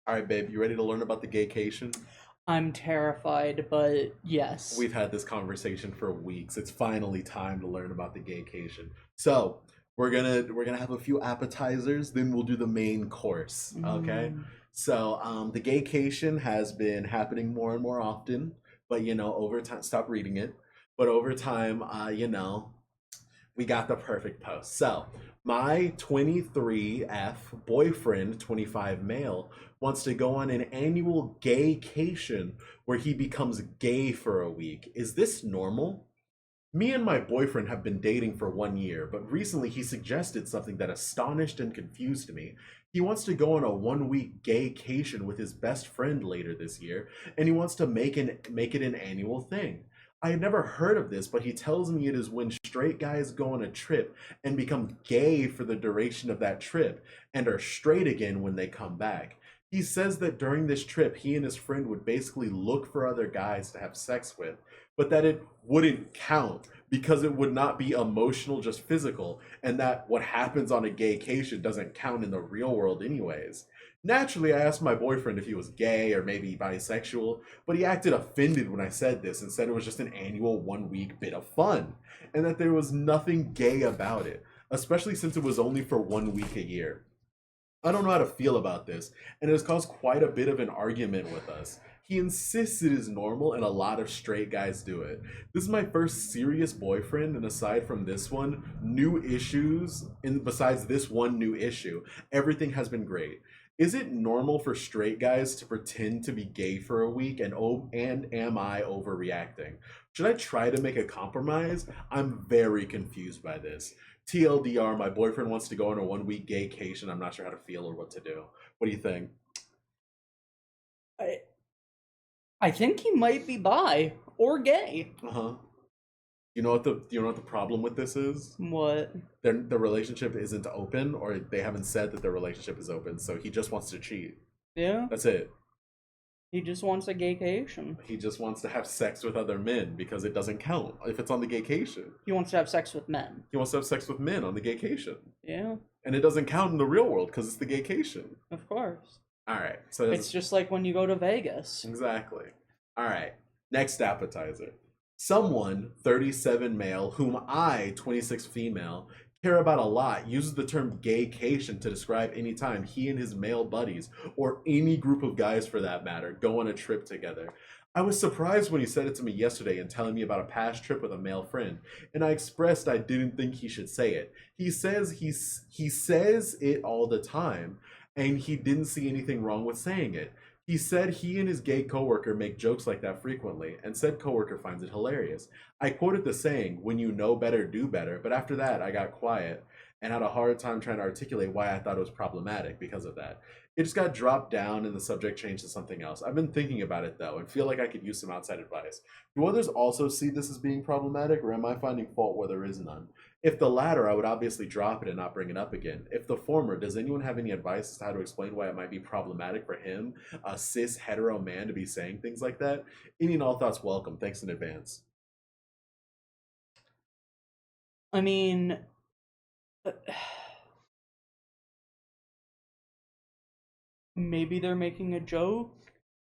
All right, babe, you ready to learn about the gaycation? I'm terrified, but yes. We've had this conversation for weeks. It's finally time to learn about the gaycation. So, we're gonna have a few appetizers, then we'll do the main course. Okay? Mm, So, the gaycation has been happening more and more often, but over time, stop reading it. But over time, we got the perfect post. So, my 23F boyfriend, 25 male, wants to go on an annual gaycation where he becomes gay for a week. Is this normal? Me and my boyfriend have been dating for 1 year, but recently he suggested something that astonished and confused me. He wants to go on a 1 week gaycation with his best friend later this year, and he wants to make it an annual thing. I had never heard of this, but he tells me it is when straight guys go on a trip and become gay for the duration of that trip and are straight again when they come back. He says that during this trip, he and his friend would basically look for other guys to have sex with, but that it wouldn't count because it would not be emotional, just physical, and that what happens on a gaycation doesn't count in the real world, anyways. Naturally, I asked my boyfriend if he was gay or maybe bisexual, but he acted offended when I said this and said it was just an annual 1 week bit of fun and that there was nothing gay about it, especially since it was only for 1 week a year. I don't know how to feel about this, and it has caused quite a bit of an argument with us. He insists it is normal and a lot of straight guys do it. This is my first serious boyfriend, and aside from this one, new issues, and besides this one new issue, everything has been great. Is it normal for straight guys to pretend to be gay for a week and am I overreacting? Should I try to make a compromise? I'm very confused by this. TLDR, my boyfriend wants to go on a 1 week gaycation. I'm not sure how to feel or what to do. What do you think? I, I think he might be bi or gay. Uh-huh. You know what the problem with this is? What? The relationship isn't open, or they haven't said that their relationship is open, so he just wants to cheat. Yeah, That's it. he just wants a gaycation. He just wants to have sex with other men because it doesn't count if it's on the gaycation. He wants to have sex with men. He wants to have sex with men on the gaycation. Yeah, And it doesn't count in the real world because it's the gaycation. of course. All right. So It's just like when you go to Vegas. exactly. All right. Next appetizer. Someone, 37 male, whom I, 26 female, care about a lot, uses the term gaycation to describe any time he and his male buddies, or any group of guys for that matter, go on a trip together. I was surprised when he said it to me yesterday and telling me about a past trip with a male friend, and I expressed I didn't think he should say it. He says it all the time, and he didn't see anything wrong with saying it. He said he and his gay coworker make jokes like that frequently, and said coworker finds it hilarious. I quoted the saying, "When you know better, do better," but after that, I got quiet and had a hard time trying to articulate why I thought it was problematic because of that. It just got dropped down and the subject changed to something else. I've been thinking about it though and feel like I could use some outside advice. Do others also see this as being problematic, or am I finding fault where there is none? If the latter, I would obviously drop it and not bring it up again. If the former, does anyone have any advice as to how to explain why it might be problematic for him, a cis hetero man, to be saying things like that? Any and all thoughts welcome. Thanks in advance. I mean, maybe they're making a joke.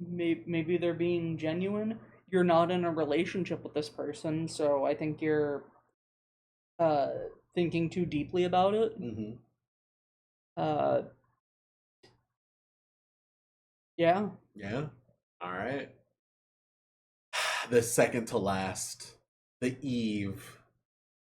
Maybe they're being genuine. You're not in a relationship with this person, so I think you're uh thinking too deeply about it. Mm-hmm. Uh, yeah. Yeah. All right. The second to last, the Eve.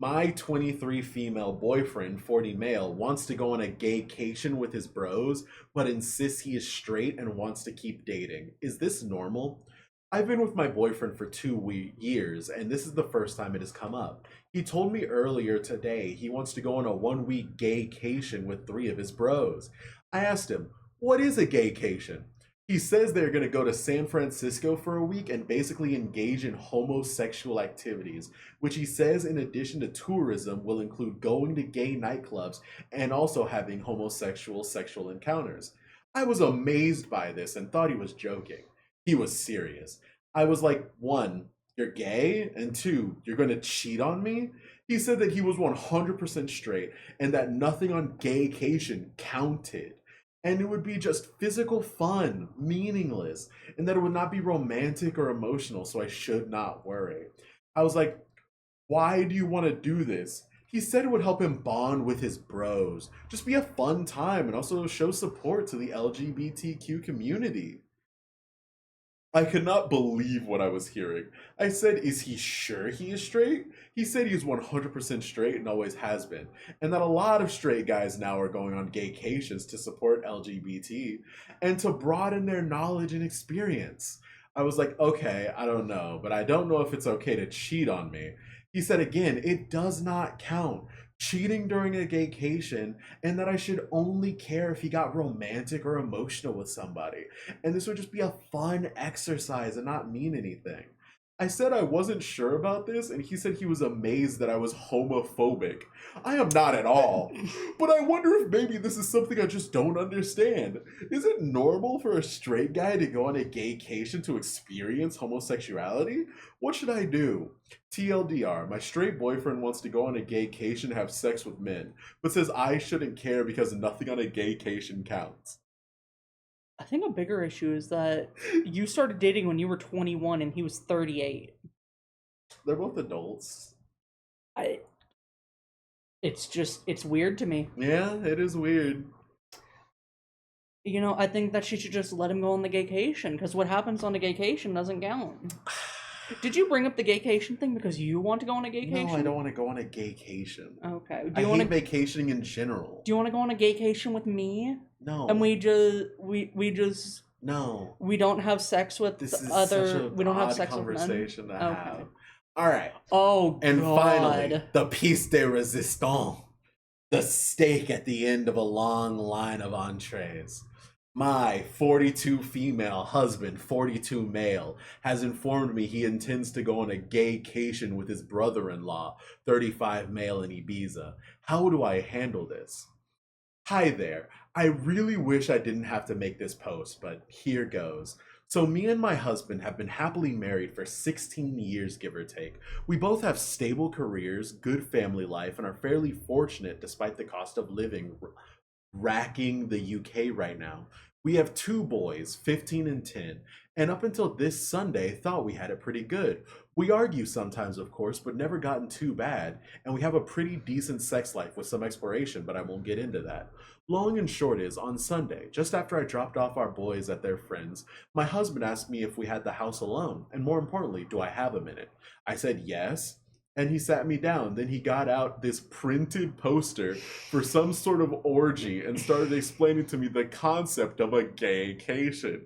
My 23 female boyfriend, 40 male, wants to go on a gaycation with his bros, but insists he is straight and wants to keep dating. Is this normal? I've been with my boyfriend for 2 years, and this is the first time it has come up. He told me earlier today he wants to go on a 1 week gaycation with three of his bros. I asked him, "What is a gaycation?" He says they're going to go to San Francisco for a week and basically engage in homosexual activities, which he says, in addition to tourism, will include going to gay nightclubs and also having homosexual sexual encounters. I was amazed by this and thought he was joking. He was serious. I was like, one, you're gay, and two, you're going to cheat on me? He said that he was 100% straight and that nothing on gaycation counted. and it would be just physical fun, meaningless, and that it would not be romantic or emotional, so I should not worry. I was like, why do you want to do this? He said it would help him bond with his bros, just be a fun time, and also show support to the LGBTQ community. I could not believe what I was hearing. I said, is he sure he is straight? He said he is 100% straight and always has been, and that a lot of straight guys now are going on gaycations to support LGBT and to broaden their knowledge and experience. I was like, okay, I don't know, but I don't know if it's okay to cheat on me. He said again, it does not count. Cheating during a gaycation, and that I should only care if he got romantic or emotional with somebody, and this would just be a fun exercise and not mean anything. I said I wasn't sure about this, and he said he was amazed that I was homophobic. I am not at all, but I wonder if maybe this is something I just don't understand. Is it normal for a straight guy to go on a gaycation to experience homosexuality? What should I do? TLDR, my straight boyfriend wants to go on a gaycation and have sex with men, but says I shouldn't care because nothing on a gaycation counts. I think a bigger issue is that you started dating when you were 21 and he was 38. They're both adults. I it's weird to me. Yeah, it is weird. I think that she should just let him go on the gaycation because what happens on a gaycation doesn't count. Did you bring up the gaycation thing because you want to go on a gaycation? No, I don't want to go on a gaycation. Okay. I hate vacationing in general. Do you want to go on a gaycation with me? No. And we just no. We don't have sex with this is other. Such a we don't have odd sex conversation with men. to have. All right. Oh, and God. finally, the piece de resistance, the steak at the end of a long line of entrees. My 42 female husband, 42 male, has informed me he intends to go on a gaycation with his brother-in-law, 35 male in Ibiza. How do I handle this? Hi there. I really wish I didn't have to make this post, but here goes. So, me and my husband have been happily married for 16 years, give or take. We both have stable careers, good family life, and are fairly fortunate despite the cost of living racking the UK right now. We have two boys, 15 and 10, and up until this Sunday, thought we had it pretty good. We argue sometimes, of course, but never gotten too bad, and we have a pretty decent sex life with some exploration, but I won't get into that. Long and short is, on Sunday, just after I dropped off our boys at their friends, my husband asked me if we had the house alone, and more importantly, do I have a minute? I said yes, and he sat me down. Then he got out this printed poster for some sort of orgy and started explaining to me the concept of a gaycation.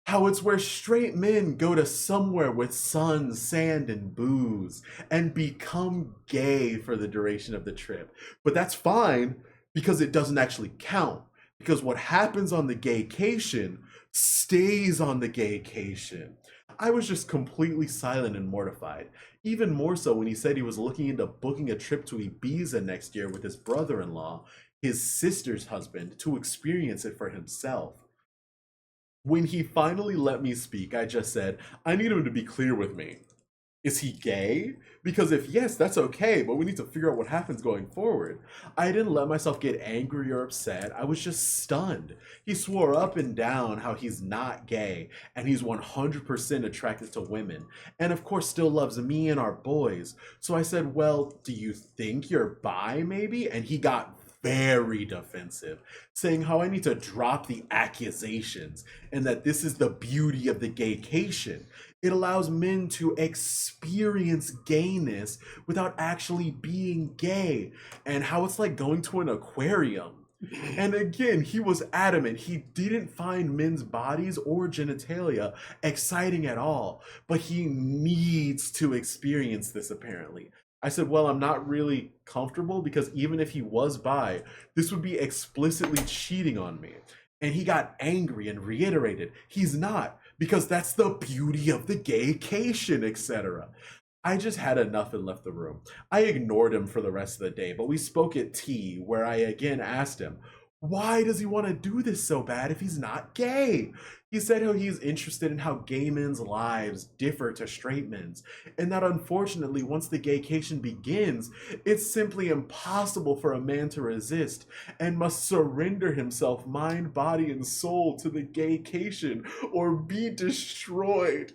How it's where straight men go to somewhere with sun, sand, and booze and become gay for the duration of the trip. But that's fine because it doesn't actually count. Because what happens on the gaycation stays on the gaycation. I was just completely silent and mortified. Even more so when he said he was looking into booking a trip to Ibiza next year with his brother-in-law, his sister's husband, to experience it for himself. When he finally let me speak, I just said, I need him to be clear with me. Is he gay? Because if yes, that's okay, but we need to figure out what happens going forward. I didn't let myself get angry or upset. I was just stunned. He swore up and down how he's not gay and he's 100% attracted to women. And of course, still loves me and our boys. So I said, well, do you think you're bi maybe? And he got very defensive, saying how I need to drop the accusations and that this is the beauty of the gaycation. It allows men to experience gayness without actually being gay, and how it's like going to an aquarium. And again, he was adamant he didn't find men's bodies or genitalia exciting at all, but he needs to experience this apparently. I said, well, I'm not really comfortable because even if he was bi, this would be explicitly cheating on me. And he got angry and reiterated, he's not, because that's the beauty of the gaycation, etc. I just had enough and left the room. I ignored him for the rest of the day, but we spoke at tea, where I again asked him, why does he want to do this so bad if he's not gay? He said how he's interested in how gay men's lives differ to straight men's, and that unfortunately, once the gaycation begins, it's simply impossible for a man to resist and must surrender himself, mind, body, and soul to the gaycation or be destroyed.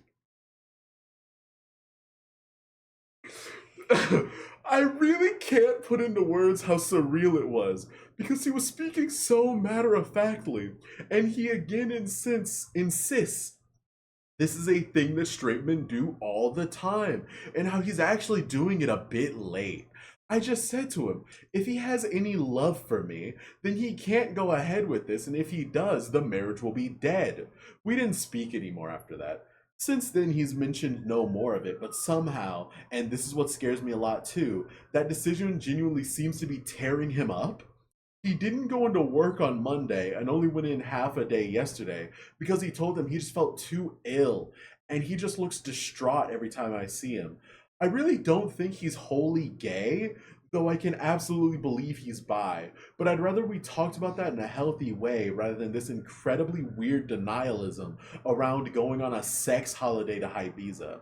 I really can't put into words how surreal it was because he was speaking so matter of factly, and he again insists this is a thing that straight men do all the time, and how he's actually doing it a bit late. I just said to him, if he has any love for me, then he can't go ahead with this, and if he does, the marriage will be dead. We didn't speak anymore after that. Since then, he's mentioned no more of it, but somehow, and this is what scares me a lot too, that decision genuinely seems to be tearing him up. He didn't go into work on Monday and only went in half a day yesterday because he told them he just felt too ill and he just looks distraught every time I see him. I really don't think he's wholly gay, though I can absolutely believe he's bi, but I'd rather we talked about that in a healthy way rather than this incredibly weird denialism around going on a sex holiday to Ibiza.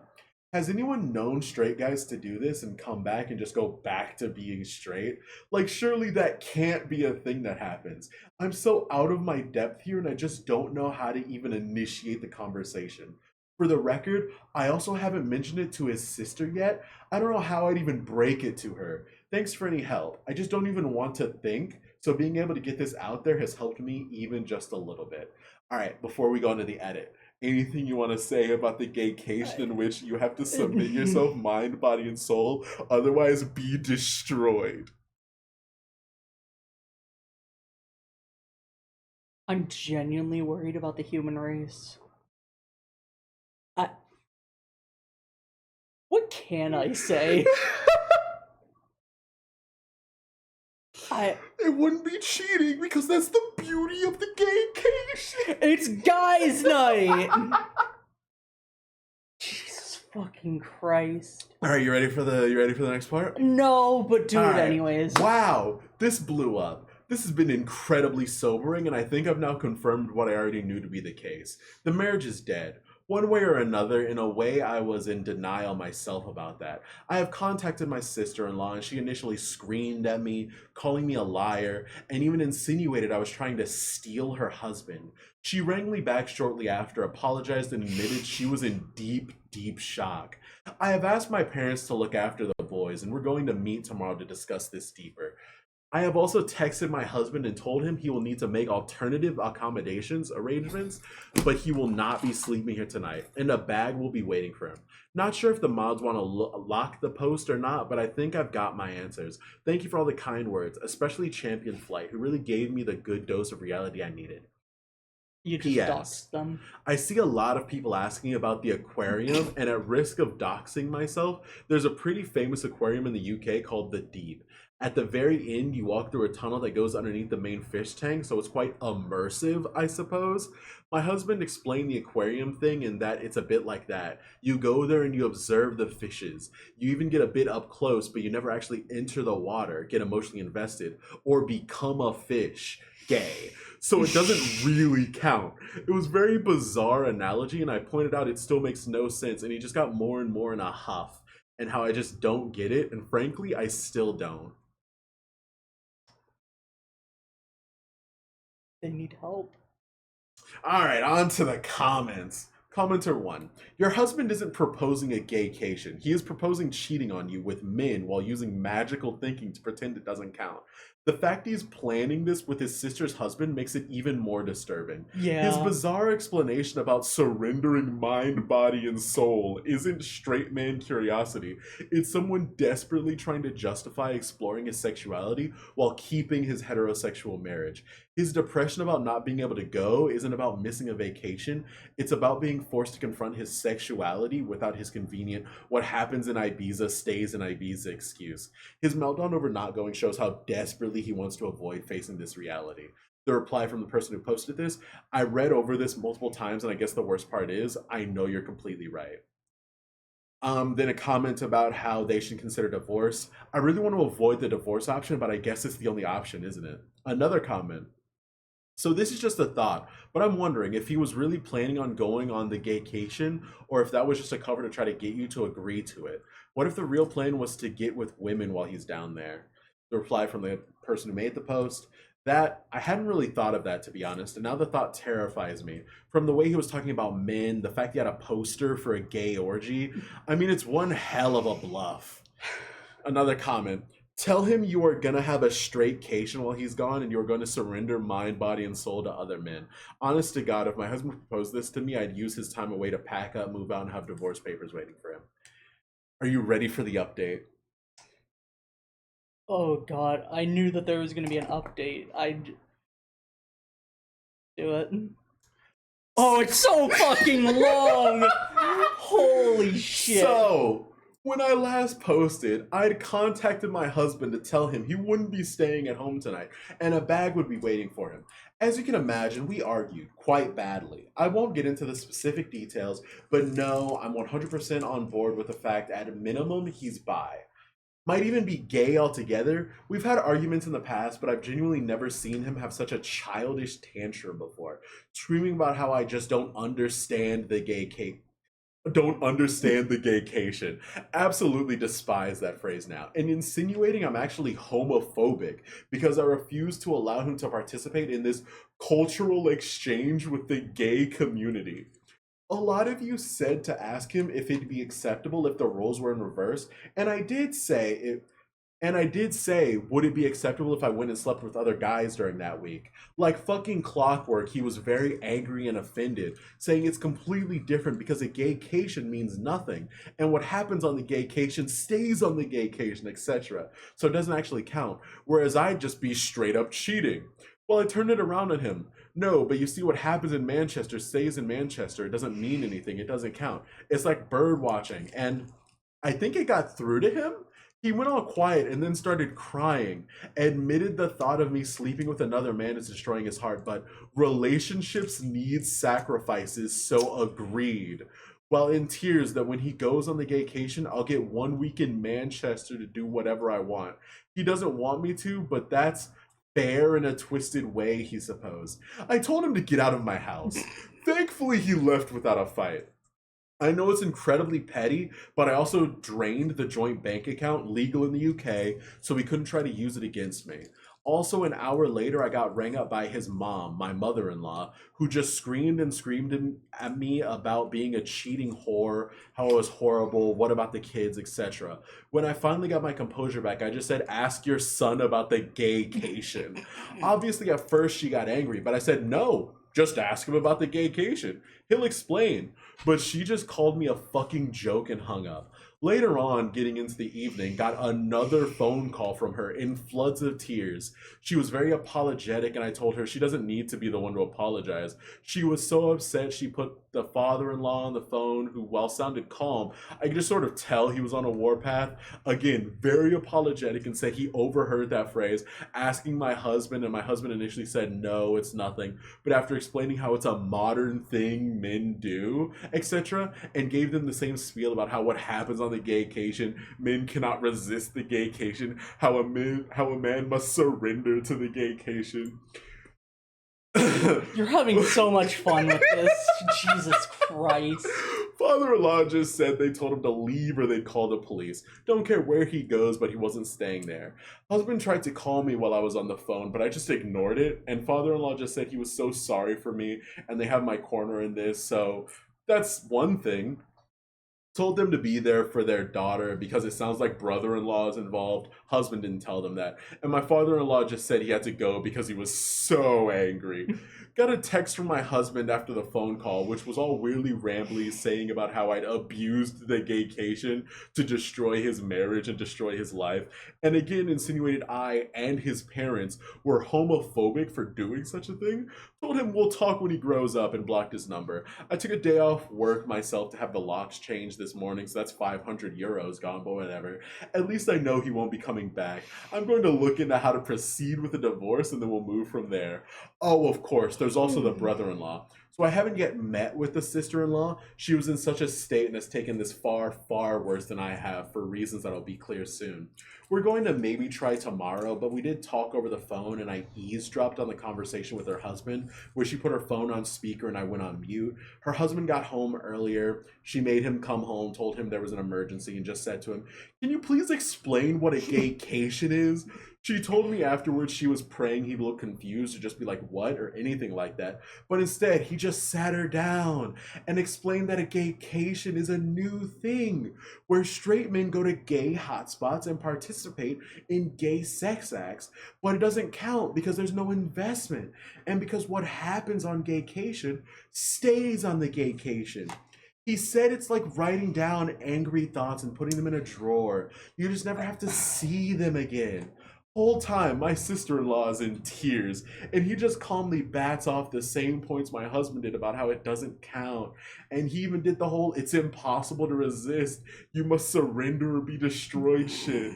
Has anyone known straight guys to do this and come back and just go back to being straight? Like, surely that can't be a thing that happens. I'm so out of my depth here and I just don't know how to even initiate the conversation. For the record, I also haven't mentioned it to his sister yet. I don't know how I'd even break it to her. Thanks for any help. I just don't even want to think, so being able to get this out there has helped me even just a little bit. All right, before we go into the edit, anything you want to say about the gaycation in which you have to submit yourself mind, body, and soul, otherwise be destroyed? I'm genuinely worried about the human race. I, what can I say? I It wouldn't be cheating because that's the beauty of the gaycation. It's guys' night. Jesus fucking Christ. All right, you ready for the next part? No, but do All it right. anyways. Wow, this blew up. This has been incredibly sobering, and I think I've now confirmed what I already knew to be the case. The marriage is dead. One way or another, in a way, I was in denial myself about that. I have contacted my sister in law, and she initially screamed at me, calling me a liar, and even insinuated I was trying to steal her husband. She rang me back shortly after, apologized, and admitted she was in deep, deep shock. I have asked my parents to look after the boys, and we're going to meet tomorrow to discuss this deeper. I have also texted my husband and told him he will need to make alternative accommodations arrangements, but he will not be sleeping here tonight, and a bag will be waiting for him. Not sure if the mods want to lock the post or not, but I think I've got my answers. Thank you for all the kind words, especially Champion Flight, who really gave me the good dose of reality I needed. You just P.S. doxed them. I see a lot of people asking about the aquarium, and at risk of doxing myself, there's a pretty famous aquarium in the UK called the Deep. At the very end, you walk through a tunnel that goes underneath the main fish tank, so it's quite immersive, I suppose. My husband explained the aquarium thing in that it's a bit like that. You go there and you observe the fishes. You even get a bit up close, but you never actually enter the water, get emotionally invested, or become a fish. Gay. So it doesn't really count. It was very bizarre analogy, and I pointed out it still makes no sense, and he just got more and more in a huff, and how I just don't get it, and frankly, I still don't. They need help. All right, on to the comments. Commenter 1. Your husband isn't proposing a gaycation. He is proposing cheating on you with men while using magical thinking to pretend it doesn't count. The fact he's planning this with his sister's husband makes it even more disturbing. His Yeah. bizarre explanation about surrendering mind, body, and soul isn't straight man curiosity. It's someone desperately trying to justify exploring his sexuality while keeping his heterosexual marriage. His depression about not being able to go isn't about missing a vacation. It's about being forced to confront his sexuality without his convenient "what happens in Ibiza stays in Ibiza" excuse. His meltdown over not going shows how desperately he wants to avoid facing this reality. The reply from the person who posted this: I read over this multiple times, and I guess the worst part is, I know you're completely right. Then a comment about how they should consider divorce. I really want to avoid the divorce option, but I guess it's the only option, isn't it? Another comment. So this is just a thought, but I'm wondering if he was really planning on going on the gaycation or if that was just a cover to try to get you to agree to it. What if the real plan was to get with women while he's down there? The reply from the person who made the post, that I hadn't really thought of that, to be honest, and now the thought terrifies me. From the way he was talking about men, the fact he had a poster for a gay orgy, I mean, it's one hell of a bluff. Another comment. Tell him you are gonna have a straightcation while he's gone and you're gonna surrender mind, body, and soul to other men. Honest to God, if my husband proposed this to me, I'd use his time away to pack up, move out, and have divorce papers waiting for him. Are you ready for the update? Oh god, I knew that there was going to be an update. I'd do it. Oh, it's so fucking long! Holy shit. So, when I last posted, I'd contacted my husband to tell him he wouldn't be staying at home tonight and a bag would be waiting for him. As you can imagine, we argued quite badly. I won't get into the specific details, but no, I'm 100% on board with the fact at a minimum he's bi. Might even be gay altogether. We've had arguments in the past, but I've genuinely never seen him have such a childish tantrum before, screaming about how I just don't understand the gaycation. Absolutely despise that phrase now. And insinuating I'm actually homophobic because I refuse to allow him to participate in this cultural exchange with the gay community. A lot of you said to ask him if it'd be acceptable if the roles were in reverse, and I did say, would it be acceptable if I went and slept with other guys during that week? Like fucking clockwork, he was very angry and offended, saying it's completely different because a gaycation means nothing, and what happens on the gaycation stays on the gaycation, etc. So it doesn't actually count, whereas I'd just be straight up cheating. Well, I turned it around on him. No, but you see what happens in Manchester stays in Manchester. It doesn't mean anything. It doesn't count. It's like bird watching. And I think it got through to him. He went all quiet and then started crying, admitted the thought of me sleeping with another man is destroying his heart, but relationships need sacrifices, so agreed. While in tears that when he goes on the gaycation, I'll get 1 week in Manchester to do whatever I want. He doesn't want me to, but that's fair in a twisted way, he supposed. I told him to get out of my house. Thankfully, he left without a fight. I know it's incredibly petty, but I also drained the joint bank account legal in the UK, so he couldn't try to use it against me. Also, an hour later, I got rang up by his mom, my mother in law, who just screamed and screamed at me about being a cheating whore, how it was horrible, what about the kids, etc. When I finally got my composure back, I just said, ask your son about the gaycation. Obviously, at first, she got angry, but I said, no, just ask him about the gaycation. He'll explain. But she just called me a fucking joke and hung up. Later on, getting into the evening, got another phone call from her in floods of tears. She was very apologetic, and I told her she doesn't need to be the one to apologize. She was so upset she put the father-in-law on the phone, who, while sounded calm, I could just sort of tell he was on a warpath. Again, very apologetic, and said he overheard that phrase, asking my husband, and my husband initially said, no, it's nothing. But after explaining how it's a modern thing men do, etc., and gave them the same spiel about how what happens on the gaycation, men cannot resist the gaycation, how a man must surrender to the gaycation. You're having so much fun with this. Jesus Christ. Father-in-law just said they told him to leave or they'd call the police. Don't care where he goes, but he wasn't staying there. Husband tried to call me while I was on the phone, but I just ignored it. And father-in-law just said he was so sorry for me and they have my corner in this. So that's one thing. Told them to be there for their daughter because it sounds like brother-in-law is involved. Husband didn't tell them that. And my father-in-law just said he had to go because he was so angry. Got a text from my husband after the phone call, which was all weirdly rambly, saying about how I'd abused the gaycation to destroy his marriage and destroy his life. And again, insinuated I and his parents were homophobic for doing such a thing. Told him we'll talk when he grows up and blocked his number. I took a day off work myself to have the locks changed this morning, so that's 500 euros gone, but whatever. At least I know he won't be coming back. I'm going to look into how to proceed with the divorce and then we'll move from there. Oh, of course, there's also the brother-in-law. So So I haven't yet met with the sister-in-law. She was in such a state and has taken this far, far worse than I have for reasons that'll be clear soon. We're going to maybe try tomorrow, but we did talk over the phone and I eavesdropped on the conversation with her husband where she put her phone on speaker and I went on mute. Her husband got home earlier. She made him come home, told him there was an emergency, and just said to him, "Can you please explain what a gaycation is?" She told me afterwards she was praying he'd look confused or just be like, "What?" or anything like that. But instead, he just sat her down and explained that a gaycation is a new thing where straight men go to gay hotspots and participate in gay sex acts, but it doesn't count because there's no investment. And because what happens on gaycation stays on the gaycation. He said it's like writing down angry thoughts and putting them in a drawer. You just never have to see them again. Whole time, my sister-in-law is in tears, and he just calmly bats off the same points my husband did about how it doesn't count. And he even did the whole "it's impossible to resist, you must surrender or be destroyed" shit.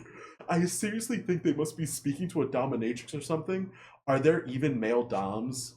I seriously think they must be speaking to a dominatrix or something. Are there even male doms?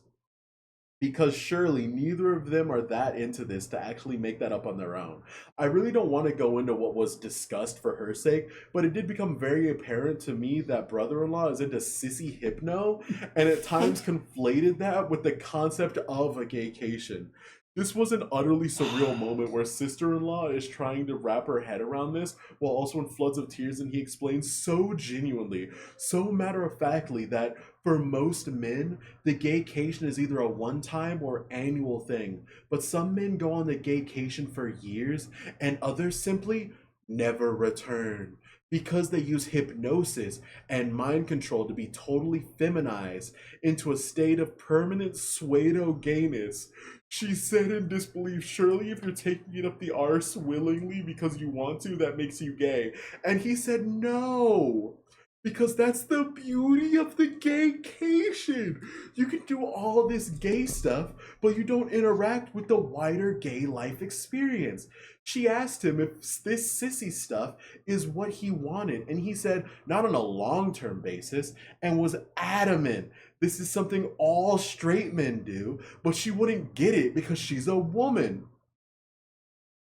Because surely neither of them are that into this to actually make that up on their own. I really don't want to go into what was discussed for her sake, but it did become very apparent to me that brother-in-law is into sissy hypno, and at times conflated that with the concept of a gaycation. This was an utterly surreal moment where sister-in-law is trying to wrap her head around this while also in floods of tears, and he explains so genuinely, so matter-of-factly that for most men, the gaycation is either a one-time or annual thing, but some men go on the gaycation for years, and others simply never return because they use hypnosis and mind control to be totally feminized into a state of permanent pseudo gayness. She said in disbelief, "Surely if you're taking it up the arse willingly because you want to, that makes you gay." And he said no. Because that's the beauty of the gaycation. You can do all this gay stuff, but you don't interact with the wider gay life experience. She asked him if this sissy stuff is what he wanted, and he said not on a long-term basis, and was adamant this is something all straight men do, but she wouldn't get it because she's a woman.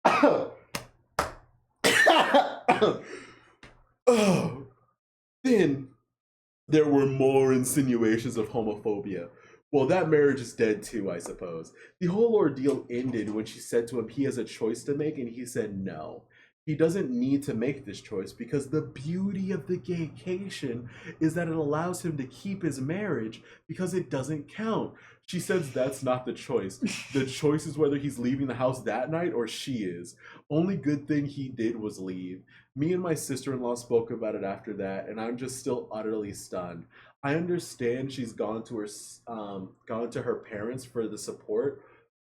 Oh. Then there were more insinuations of homophobia. Well, that marriage is dead too, I suppose. The whole ordeal ended when she said to him he has a choice to make, and he said no. He doesn't need to make this choice because the beauty of the gaycation is that it allows him to keep his marriage because it doesn't count. She says that's not the choice. The choice is whether he's leaving the house that night or she is. Only good thing he did was leave. Me and my sister-in-law spoke about it after that, and I'm just still utterly stunned. I understand she's gone to her parents for the support.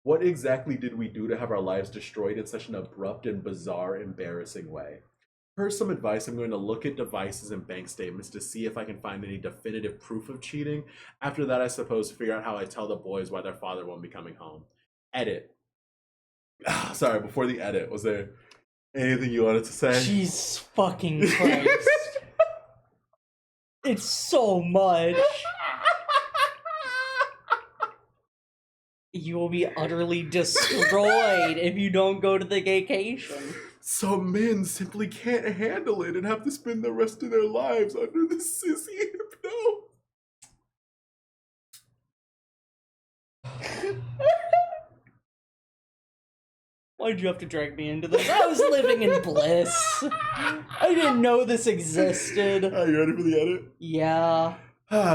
What exactly did we do to have our lives destroyed in such an abrupt and bizarre, embarrassing way? For some advice, I'm going to look at devices and bank statements to see if I can find any definitive proof of cheating. After that, I suppose figure out how I tell the boys why their father won't be coming home. Edit. Sorry, before the edit, was there anything you wanted to say? Jesus fucking Christ. It's so much. You will be utterly destroyed if you don't go to the gaycation. Some men simply can't handle it and have to spend the rest of their lives under the sissy hypno. Why'd you have to drag me into this? I was living in bliss. I didn't know this existed. Are you ready for the edit? Yeah.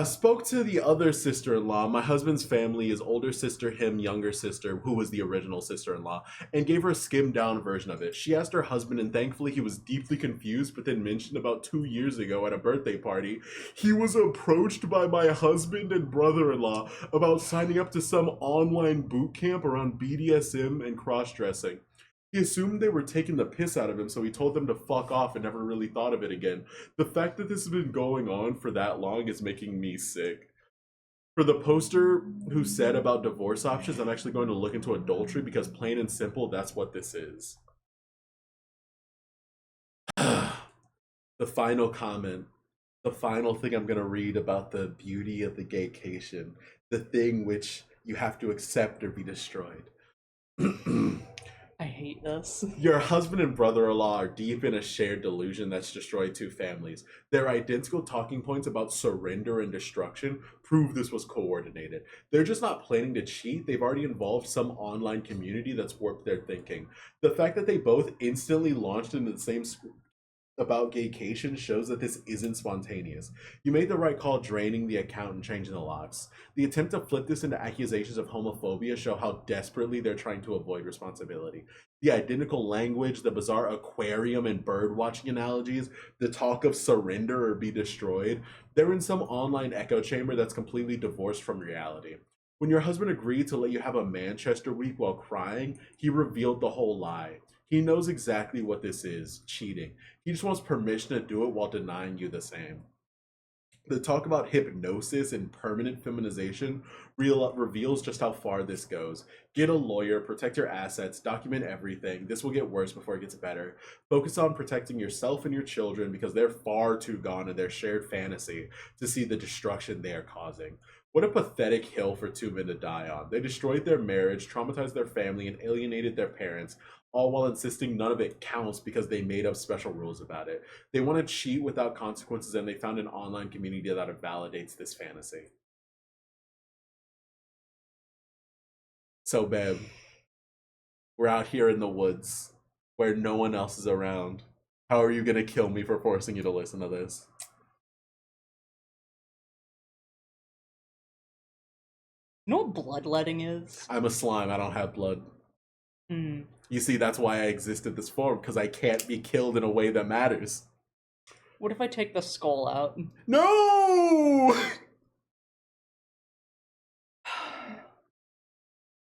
Spoke to the other sister-in-law. My husband's family is older sister, him, younger sister, who was the original sister-in-law, and gave her a skimmed-down version of it. She asked her husband, and thankfully he was deeply confused, but then mentioned about 2 years ago at a birthday party, he was approached by my husband and brother-in-law about signing up to some online boot camp around BDSM and cross-dressing. He assumed they were taking the piss out of him, so he told them to fuck off and never really thought of it again. The fact that this has been going on for that long is making me sick. For the poster who said about divorce options, I'm actually going to look into adultery because plain and simple, that's what this is. The final comment. The final thing I'm going to read about the beauty of the gaycation. The thing which You have to accept or be destroyed. I hate this. Your husband and brother-in-law are deep in a shared delusion that's destroyed two families. Their identical talking points about surrender and destruction prove this was coordinated. They're just not planning to cheat, they've already involved some online community that's warped their thinking. The fact that they both instantly launched into the same about Gaycation shows that this isn't spontaneous. You made the right call draining the account and changing the locks. The attempt to flip this into accusations of homophobia show how desperately they're trying to avoid responsibility. The identical language, the bizarre aquarium and bird watching analogies, the talk of surrender or be destroyed, they're in some online echo chamber that's completely divorced from reality. When your husband agreed to let you have a Manchester week while crying, he revealed the whole lie. He knows exactly what this is, cheating. He just wants permission to do it while denying you the same. The talk about hypnosis and permanent feminization reveals just how far this goes. Get a lawyer, protect your assets, document everything. This will get worse before it gets better. Focus on protecting yourself and your children because they're far too gone in their shared fantasy to see the destruction they are causing. What a pathetic hill for two men to die on. They destroyed their marriage, traumatized their family, and alienated their parents, all while insisting none of it counts because they made up special rules about it. They want to cheat without consequences, and they found an online community that validates this fantasy. So, babe, we're out here in the woods where no one else is around. How are you going to kill me for forcing you to listen to this? You know what bloodletting is? I'm a slime. I don't have blood. Hmm. You see, that's why I exist in this form, because I can't be killed in a way that matters. What if I take the skull out? No!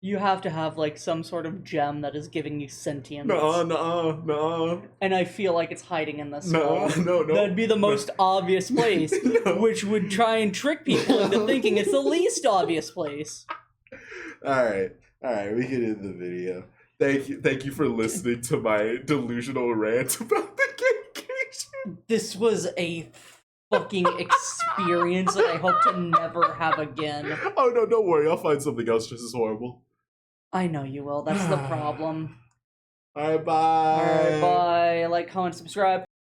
You have to have, like, some sort of gem that is giving you sentience. No. And I feel like it's hiding in the No, skull. no. That'd be the most obvious place, No. which would try and trick people into thinking it's the least obvious place. Alright, we can end the video. Thank you for listening to my delusional rant about the Gaycation. This was a fucking experience that I hope to never have again. Oh no, don't worry, I'll find something else just as horrible. I know you will, that's the problem. Alright, bye. Alright, bye. Like, comment, subscribe.